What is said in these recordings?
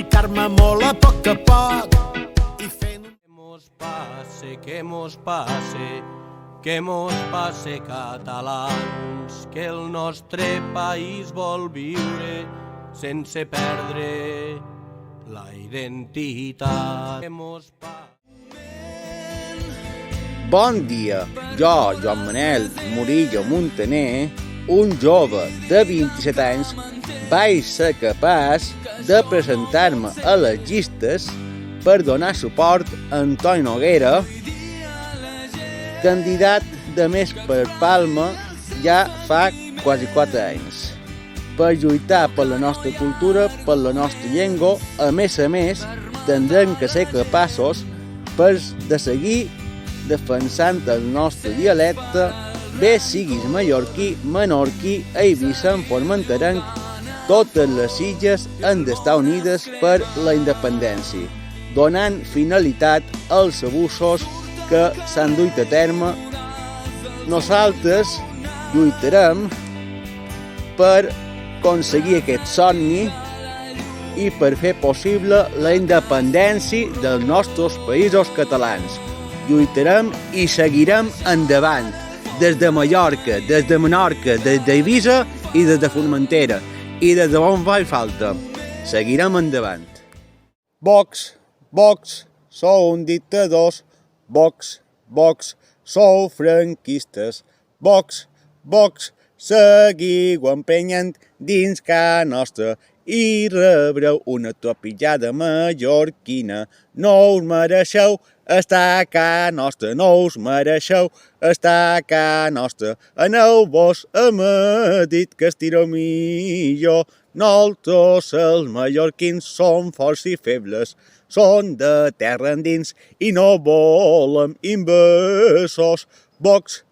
lluitar-me molt a poc i fent... Que mos passe catalans, que el nostre país vol viure sense perdre la identitat. Bon dia, jo, Joan Manel Murillo Montaner, un jove de 27 anys, vaig ser capaç de presentar-me a les llistes per donar suport a Antoni Noguera, candidat de Més per Palma ja fa quasi 4 anys, per lluitar per la nostra cultura, per la nostra llengua. A més, tindrem que ser capaços de seguir defensant el nostre dialecte, bé siguis mallorquí, menorquí, eivissa, formenterenc, totes les illes han d'estar unides per la independència, donant finalitat als abusos que s'han duit a terme. Nosaltres lluitarem per aconseguir aquest somni i per fer possible la independència dels nostres països catalans. Lluitarem i seguirem endavant, des de Mallorca, des de Menorca, des d'Eivissa i des de Formentera, i des de on faci falta. Seguirem endavant. Vox, sou dictadors. Vox, sou franquistes. Vox, seguiu empenyent dins ca nostra i rebreu una topillada mallorquina. No us mereixeu estar a ca nostra, no us mereixeu estar a ca nostra. Aneu-vos a Madrid, que estireu millor. Nosaltres, els mallorquins, som forts i febles, són de terra endins i no volem invasors. Vox,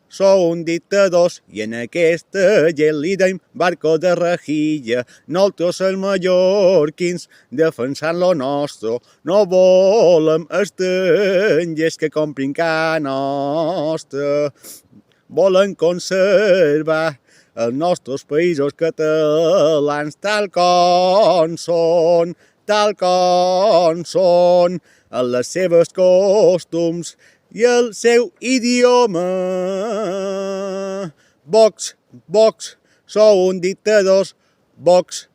sou dictadors i en aquesta llei li deim barco de rejilla. Nosaltres, els mallorquins, defensant lo nostre, no volem estrangers que comprin ca nostra. Volen conservar els nostres països catalans tal com són, en les seves costums i el seu idioma. Vox, sou dictadors. Vox,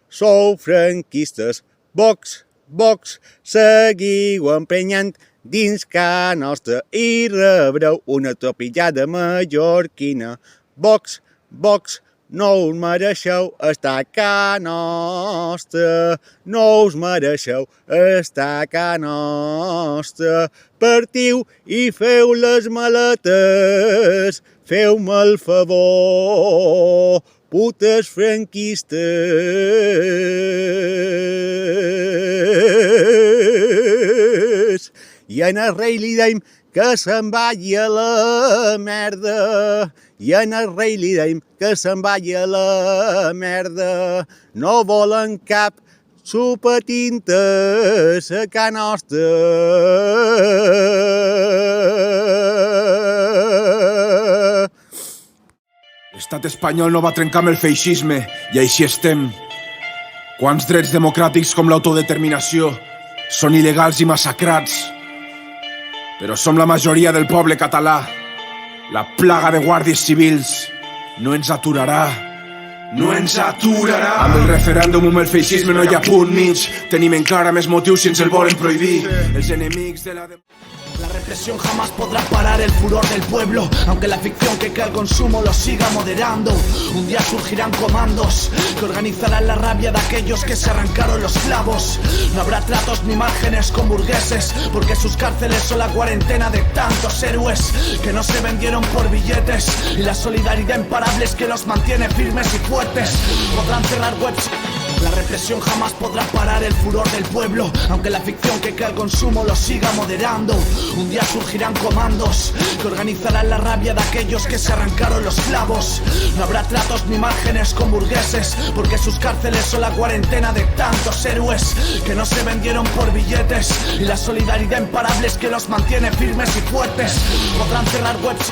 sou franquistes. Vox, seguiu empenyant dins ca nostra i rebreu una topillada mallorquina. Vox, no us mereixeu estar a ca nostra, no us mereixeu estar a ca nostra. Partiu i feu les maletes, feu-me el favor, putes franquistes. I en el rei li deim que se'n vagi a la merda. I en el rei li deim que se'n vagi a la merda. No volen cap supatintes a ca nostra. L'estat espanyol no va trencar amb el feixisme i així estem. Quants drets democràtics com l'autodeterminació són il·legals i massacrats. Però som la majoria del poble català. La plaga de guàrdies civils no ens aturarà. No ens aturarà. Amb el referèndum, amb el feixisme no hi ha punt mig. Tenim en clara més motius si ens el volen prohibir. Els enemics de la... La represión jamás podrá parar el furor del pueblo, aunque la ficción que crea el consumo lo siga moderando. Un día surgirán comandos que organizarán la rabia de aquellos que se arrancaron los clavos. No habrá tratos ni márgenes con burgueses, porque sus cárceles son la cuarentena de tantos héroes que no se vendieron por billetes, y la solidaridad imparable es que los mantiene firmes y fuertes. Podrán cerrar webs. La represión jamás podrá parar el furor del pueblo, aunque la ficción que crea el consumo lo siga moderando. Un día surgirán comandos que organizarán la rabia de aquellos que se arrancaron los clavos. No habrá tratos ni márgenes con burgueses, porque sus cárceles son la cuarentena de tantos héroes que no se vendieron por billetes, y la solidaridad imparable es que los mantiene firmes y fuertes. Podrán cerrar webs.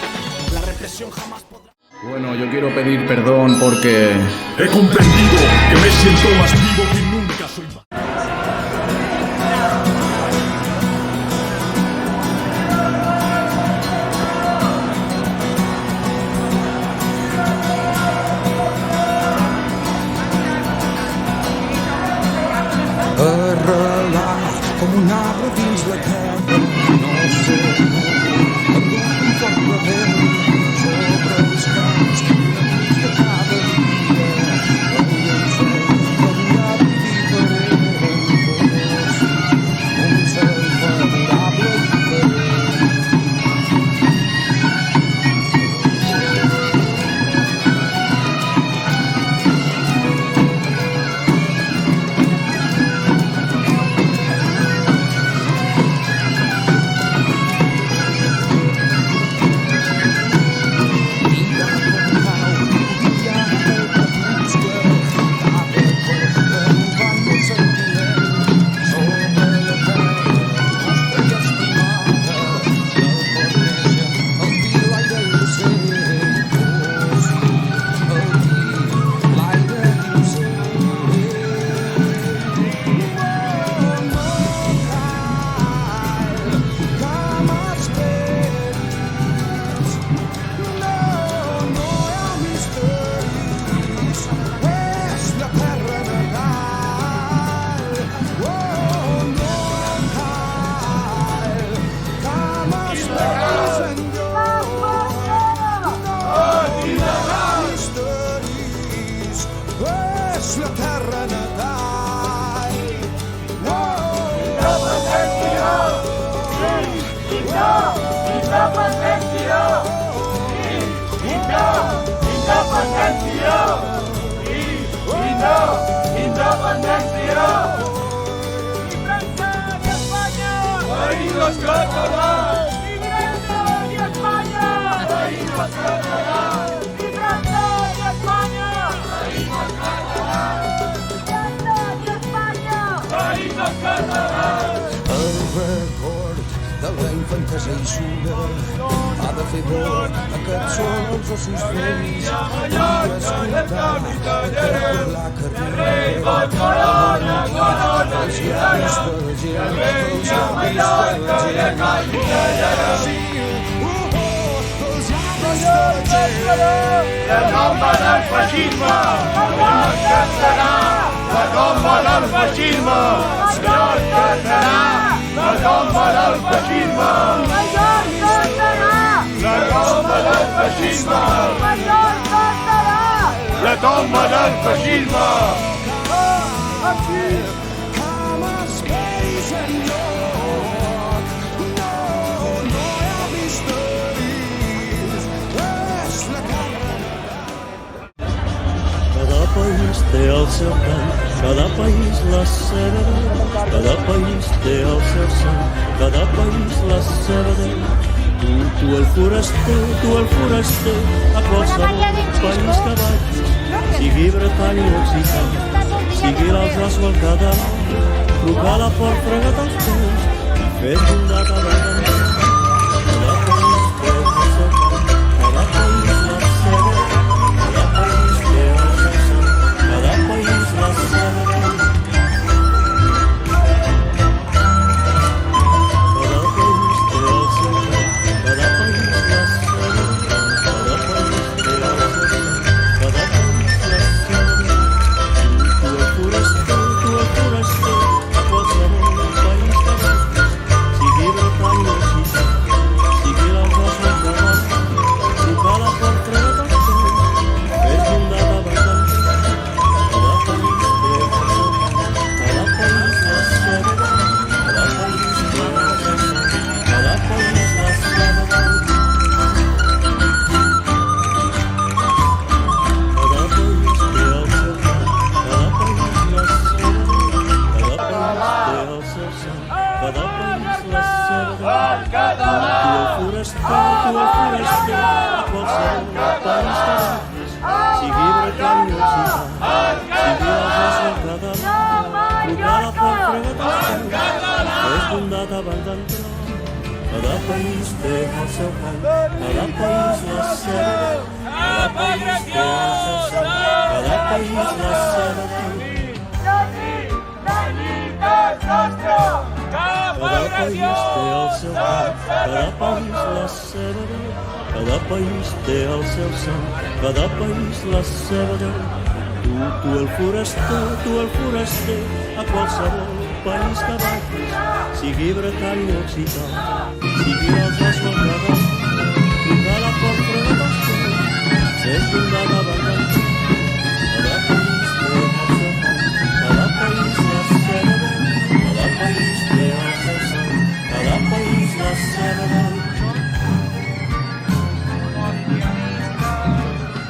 La represión jamás podrá... Bueno, yo quiero pedir perdón porque... He comprendido que me siento más vivo que nunca. soy... Arrelat com un arbre dins la terra, no sé, amb un foc de vent sobre els camps, una nit de cada dia, avui el cel canviat diferent, un cel favorable diferent. És la terra natal. Independència! Sí! Independència! Sí! Independència! Sí! Independència! I França i Espanya! Veïns els catalans! I França i Espanya! Veïns els catalans! I França i Espanya! Veïns els catalans! França i Espanya! Veïns els catalans! El record de la infantesa i sura ha de fer bord, aquests són els ossos vells i escoltar per la carrera corona, corona, els llavis de la gent, els llavis de la gent. La tomba del feixisme! La tomba del feixisme! La tomba del feixisme! La tomba del feixisme! La tomba del feixisme! Cada país té el seu cant, cada país la seva veu, cada país té el seu sang, cada país la seva veu. Tu el foraster, a qualsevol país que vagis, sigui bretany o occità, sigui l'alsàs o el català, trucar a la porta, frega't els peus i fes bondat a l'endemà. Cada país té el seu cant, cada país la seva veu, cada país té el seu sang, cada país la seva veu. Cada país té el seu cant, cada país la seva veu, cada país té el seu sang, cada país la seva veu. Tu el foraster, a qualsevol país que vagis, sigui bretany o occità, sigui l'alsàs o el català, trucar a la porta dels peus, fes bondat a l'endemà. Cada país té el seu cant, cada país la seva veu, cada país té el seu sang, cada país la seva veu. Cada país té el seu cant, cada país la seva veu, cada país té el seu sang, cada país la seva veu. Tu el foraster, a qualsevol país que vagis, sigui bretany o occità, sigui l'alsàs o el català, trucar a la porta, frega't els peus, fes bondat abans d'entrar. Cada país té el seu cant, cada país la seva veu, cada país té el seu sang, cada país la seva veu. país té el seu cant, cada país la seva veu, cada país té el seu sang, cada país la seva veu. Tu el foraster, a qualsevol país que vagis, sigui bretany o occità, sigui l'altres o el català, truca a la porta dels teus, fes bondar davant del teu. Cada país té el seu cant, cada país la seva veu, cada país té el seu sang, cada país la seva veu.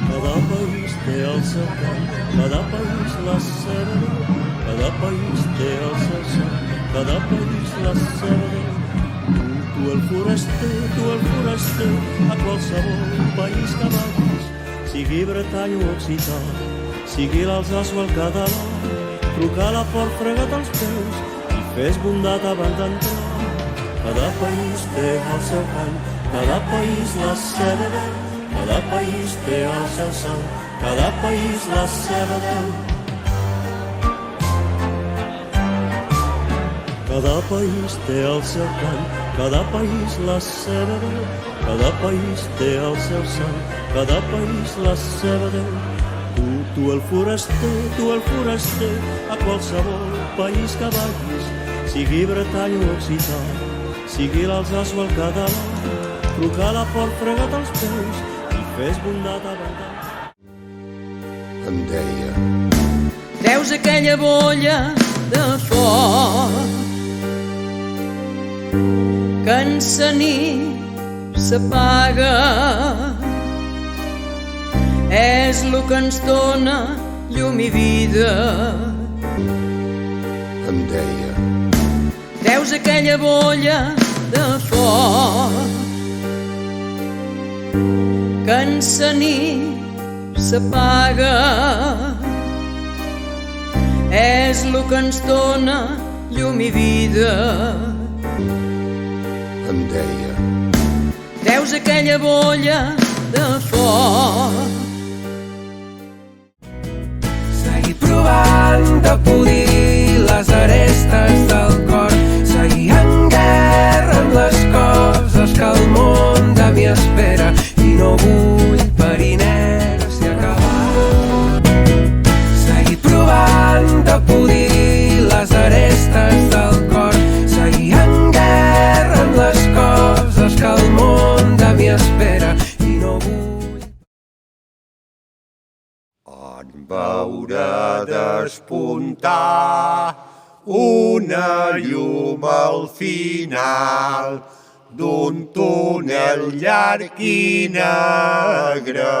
Cada país té el seu cant, cada país la seva veu, cada país té el seu sang, cada país la seva veu. Tu el foraster, a qualsevol país que vagis, sigui bretany o occità, sigui l'alsàs o el català, truca a la porta, frega't els peus i fes bondat abans d'entrar. Cada país té el seu cant, cada país la seva veu, cada país té el seu sang, cada país la seva veu. Cada país té el seu cant, cada país la seva veu, cada país té el seu sang, cada país la seva veu. Tu el foraster, a qualsevol país que vagis, sigui bretany o occità, sigui l'alsàs o el català, truca a la porta, frega't els peus i fes bondat abans d'entrar. Em deia, Treus aquella bolla de foc que en sa nit s'apaga. És lo que ens dona llum i vida. em deia, Treus aquella bolla de foc que en sa nit s'apaga. És lo que ens dona llum i vida. em deia, Treus aquella bolla de foc. Seguir provant de polir les arestes del cor, seguir en guerra amb les coses que el món de mi espera, i no vull periners i acabar. Seguir provant de polir les arestes del cor, seguir en guerra amb les coses que el món de mi espera, i no vull. En veure despuntar una llum al final d'un túnel llarg i negre,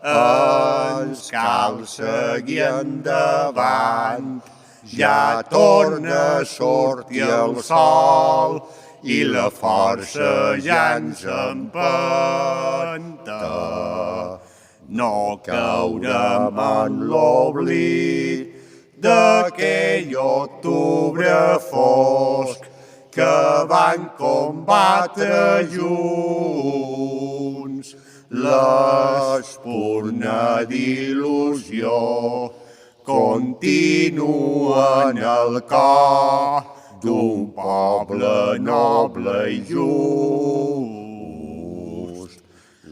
ens cal seguir endavant. Ja torna a sortir el sol i la força ja ens empenta. No caurem en l'oblit d'aquell octubre fosc que van combatre junts l'espurna d'il·lusió. Continua en el cor d'un poble noble i just.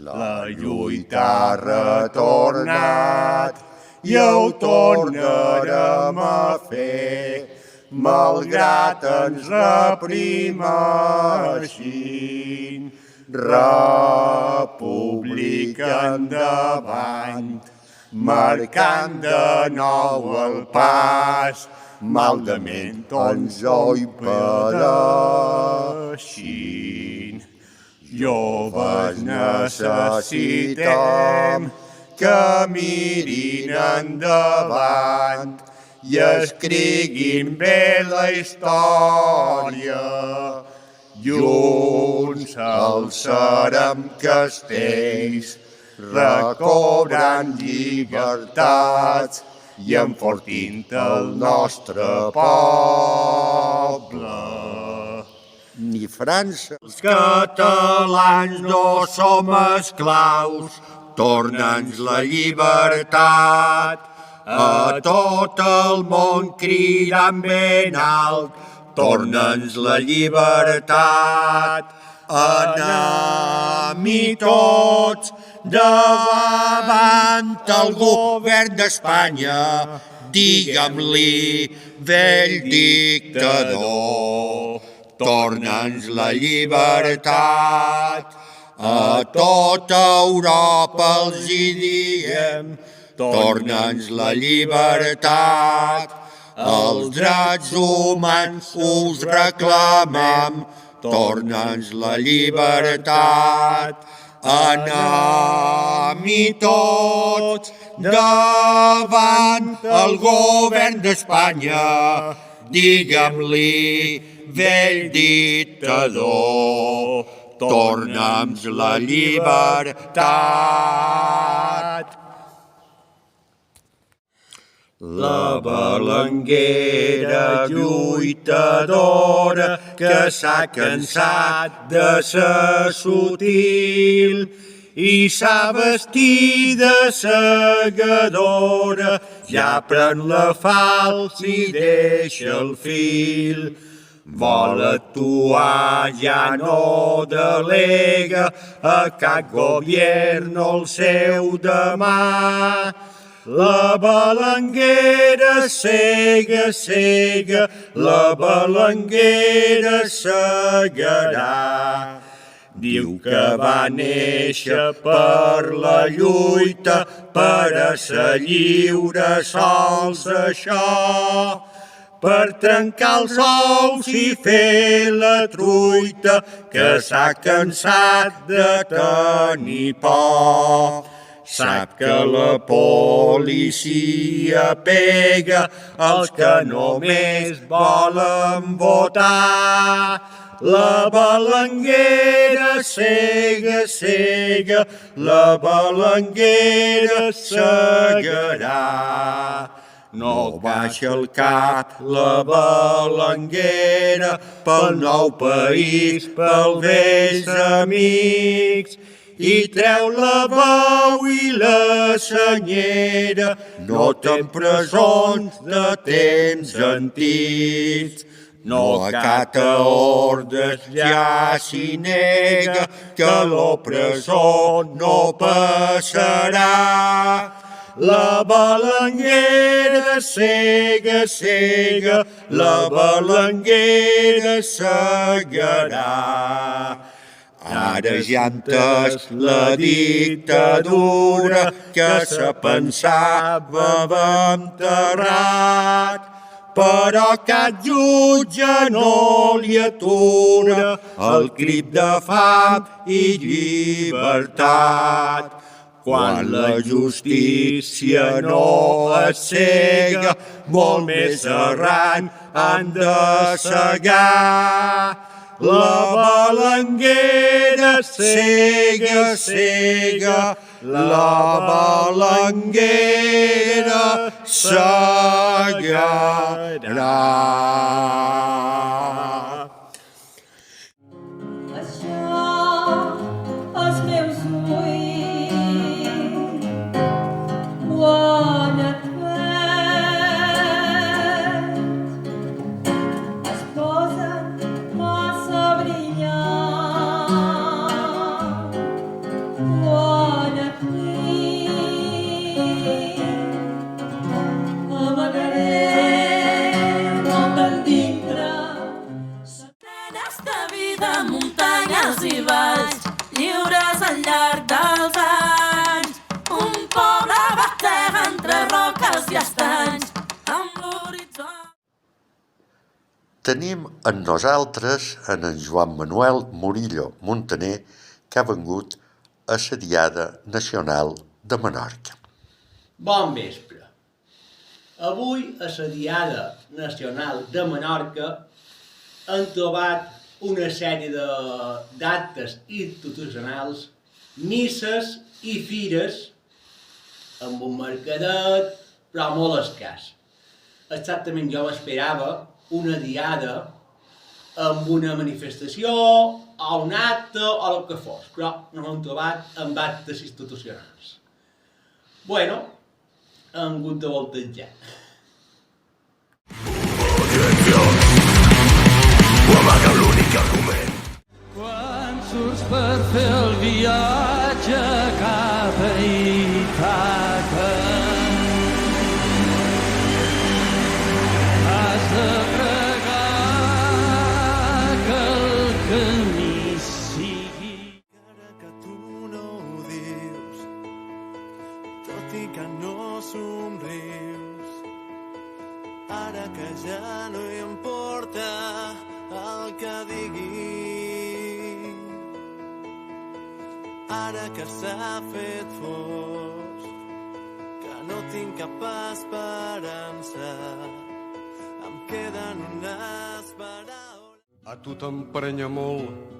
La lluita ha retornat i ho tornarem a fer, malgrat ens reprimeixin. República endavant, marcant de nou el pas, maldament ens ho impedeixin. Joves necessitem que mirin endavant i escriguin bé la història. Junts alçarem castells, recobrant llibertats i enfortint el nostre poble. Ni França. Els catalans no som esclaus, torna'ns la llibertat. A tot el món cridant ben alt torna'ns la llibertat. Anem-hi tots davant el govern d'Espanya, diguem-li vell dictador. Torna'ns la llibertat, a tota Europa els hi diem, torna'ns la llibertat, els drets humans us reclamem, torna'ns la llibertat. Anem-hi tots davant el govern d'Espanya, diguem-li vell dictador, torna'ns la llibertat. La balanguera lluitadora que s'ha cansat de ser sutil i s'ha vestit de segadora, ja pren la falç i deixa el fil. Vol actuar, ja no delega a cap gobierno el seu demà. La balanguera cega, cega, la balanguera segarà. Diu que va néixer per la lluita, per a ser lliure sols això, per trencar els ous i fer la truita, que s'ha cansat de tenir por. Sap que la policia pega als que només volen votar. La balanguera cega, cega, la balanguera segarà. No baixa el cap la balanguera pel nou país, pel vells amics, i treu la veu i la senyera, no te'n presons de temps antics. No acata ordres, ja s'hi nega, que l'opressor no passarà. La balanguera cega, cega, la balanguera segarà. Ara ja ha entès la dictadura que se pensava enterrat, però cap jutge no li atura el crit de fam i llibertat. Quan la justícia no és cega, molt més errant han de cegar. La balanguera cega, cega, la balanguera segarà. Això, els meus ulls, ho han fet. Es posen massa brillant, ho han fet. Amagarem amb el dintre. D'esta vida, muntanyes i valls, lliures al llarg dels anys. Un poble batega entre roques i estanys, amb l'horitzó. Tenim en nosaltres en Joan Manuel Murillo Montaner, que ha vengut a la Diada Nacional de Menorca. Bon vespre. Avui a la Diada Nacional de Menorca han trobat una sèrie d'actes institucionals, misses i fires amb un mercadet, però molt escàs. Exactament jo m'esperava una diada amb una manifestació o un acte o el que fos, però no l'hem trobat amb actes institucionals. Bueno, hem hagut de voltejar. paga l'únic argument. Quan surts per fer el viatge cap a Ítaca, has de pregar que el camí sigui. Encara que tu no ho dius, tot i que no somrius, ara que ja no hi importa el que digui, ara que s'ha fet fosc, que no tinc cap esperança, em queden unes paraules. A tu t'emprenya molt